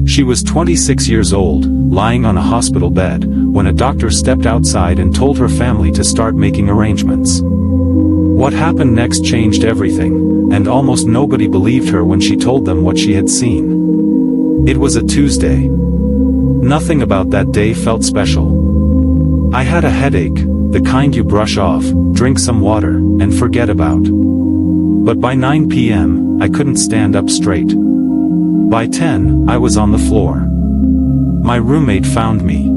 She was 26 years old, lying on a hospital bed, when a doctor stepped outside and told her family to start making arrangements. What happened next changed everything, and almost nobody believed her when she told them what she had seen. It was a Tuesday. Nothing about that day felt special. I had a headache, the kind you brush off, drink some water, and forget about. But by 9 p.m., I couldn't stand up straight. By 10, I was on the floor. My roommate found me.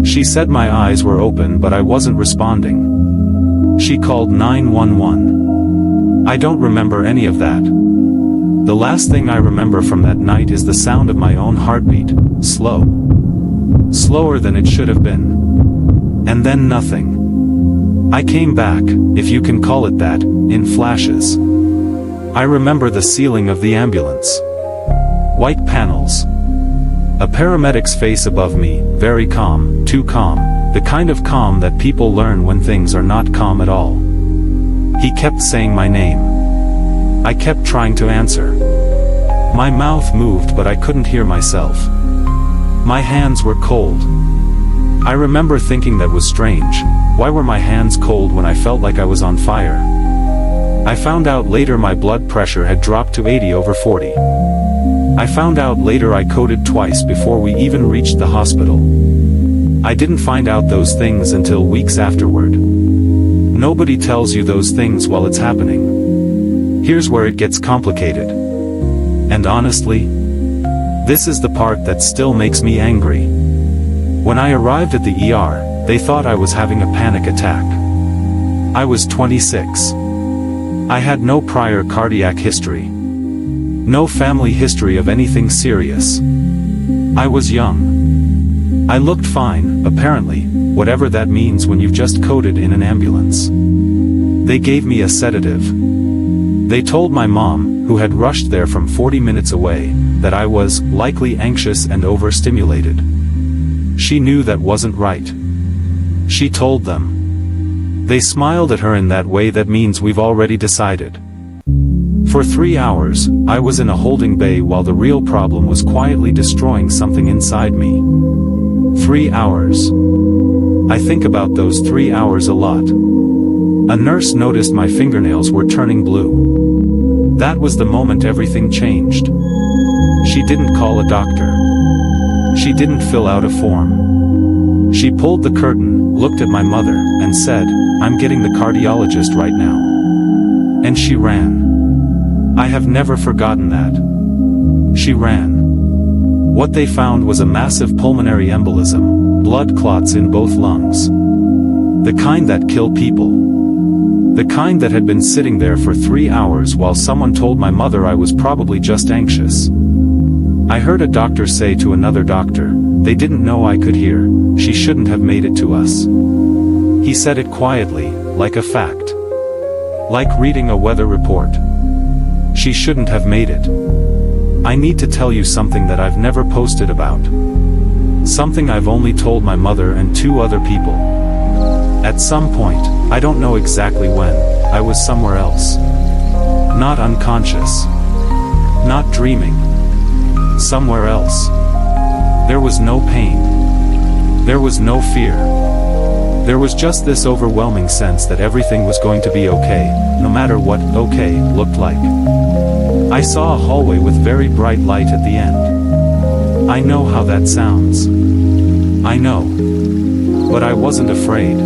She said my eyes were open but I wasn't responding. She called 911. I don't remember any of that. The last thing I remember from that night is the sound of my own heartbeat, slow. Slower than it should have been. And then nothing. I came back, if you can call it that, in flashes. I remember the ceiling of the ambulance. White panels. A paramedic's face above me, very calm, too calm, the kind of calm that people learn when things are not calm at all. He kept saying my name. I kept trying to answer. My mouth moved but I couldn't hear myself. My hands were cold. I remember thinking that was strange. Why were my hands cold when I felt like I was on fire? I found out later my blood pressure had dropped to 80/40. I found out later I coded twice before we even reached the hospital. I didn't find out those things until weeks afterward. Nobody tells you those things while it's happening. Here's where it gets complicated. And honestly, this is the part that still makes me angry. When I arrived at the ER, they thought I was having a panic attack. I was 26. I had no prior cardiac history. No family history of anything serious. I was young. I looked fine, apparently, whatever that means when you've just coded in an ambulance. They gave me a sedative. They told my mom, who had rushed there from 40 minutes away, that I was likely anxious and overstimulated. She knew that wasn't right. She told them. They smiled at her in that way that means we've already decided. For 3 hours, I was in a holding bay while the real problem was quietly destroying something inside me. 3 hours. I think about those 3 hours a lot. A nurse noticed my fingernails were turning blue. That was the moment everything changed. She didn't call a doctor. She didn't fill out a form. She pulled the curtain, looked at my mother, and said, "I'm getting the cardiologist right now." And she ran. I have never forgotten that. She ran. What they found was a massive pulmonary embolism, blood clots in both lungs. The kind that kill people. The kind that had been sitting there for 3 hours while someone told my mother I was probably just anxious. I heard a doctor say to another doctor, "They didn't know I could hear, she shouldn't have made it to us." He said it quietly, like a fact. Like reading a weather report. She shouldn't have made it. I need to tell you something that I've never posted about. Something I've only told my mother and 2 other people. At some point, I don't know exactly when, I was somewhere else. Not unconscious. Not dreaming. Somewhere else. There was no pain. There was no fear. There was just this overwhelming sense that everything was going to be okay, no matter what okay looked like. I saw a hallway with very bright light at the end. I know how that sounds. I know. But I wasn't afraid.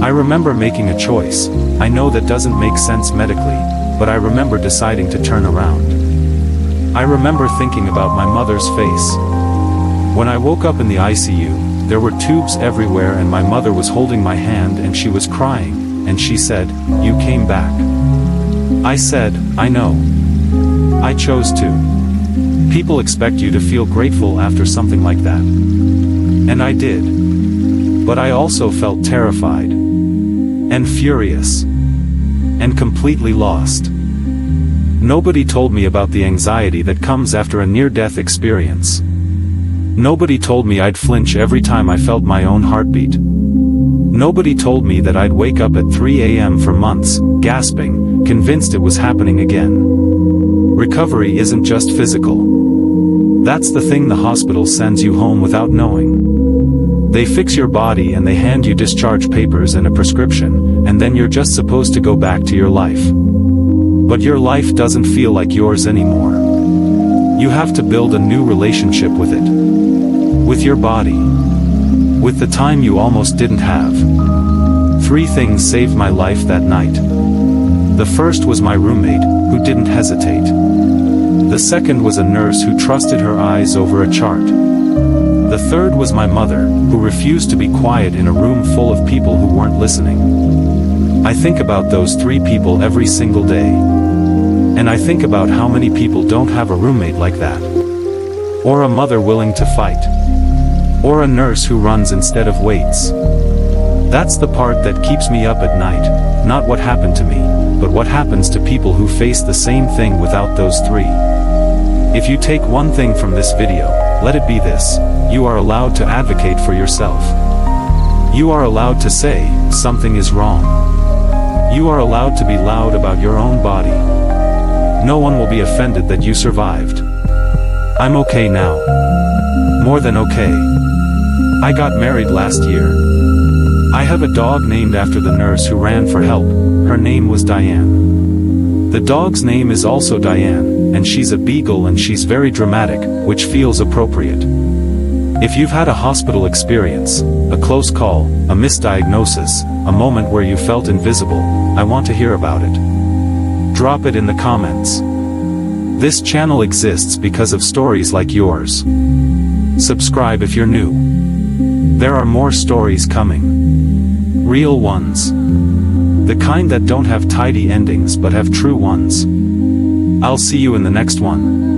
I remember making a choice. I know that doesn't make sense medically, but I remember deciding to turn around. I remember thinking about my mother's face. When I woke up in the ICU, there were tubes everywhere and my mother was holding my hand and she was crying, and she said, "You came back." I said, "I know. I chose to." People expect you to feel grateful after something like that. And I did. But I also felt terrified. And furious. And completely lost. Nobody told me about the anxiety that comes after a near-death experience. Nobody told me I'd flinch every time I felt my own heartbeat. Nobody told me that I'd wake up at 3 a.m. for months, gasping, convinced it was happening again. Recovery isn't just physical. That's the thing, the hospital sends you home without knowing. They fix your body and they hand you discharge papers and a prescription, and then you're just supposed to go back to your life. But your life doesn't feel like yours anymore. You have to build a new relationship with it. With your body. With the time you almost didn't have. 3 things saved my life that night. The first was my roommate, who didn't hesitate. The second was a nurse who trusted her eyes over a chart. The third was my mother, who refused to be quiet in a room full of people who weren't listening. I think about those 3 people every single day. And I think about how many people don't have a roommate like that. Or a mother willing to fight. Or a nurse who runs instead of waits. That's the part that keeps me up at night, not what happened to me, but what happens to people who face the same thing without those 3. If you take one thing from this video, let it be this: you are allowed to advocate for yourself. You are allowed to say, something is wrong. You are allowed to be loud about your own body. No one will be offended that you survived. I'm okay now. More than okay. I got married last year. I have a dog named after the nurse who ran for help. Her name was Diane. The dog's name is also Diane, and she's a beagle and she's very dramatic, which feels appropriate. If you've had a hospital experience, a close call, a misdiagnosis, a moment where you felt invisible, I want to hear about it. Drop it in the comments. This channel exists because of stories like yours. Subscribe if you're new. There are more stories coming. Real ones. The kind that don't have tidy endings but have true ones. I'll see you in the next one.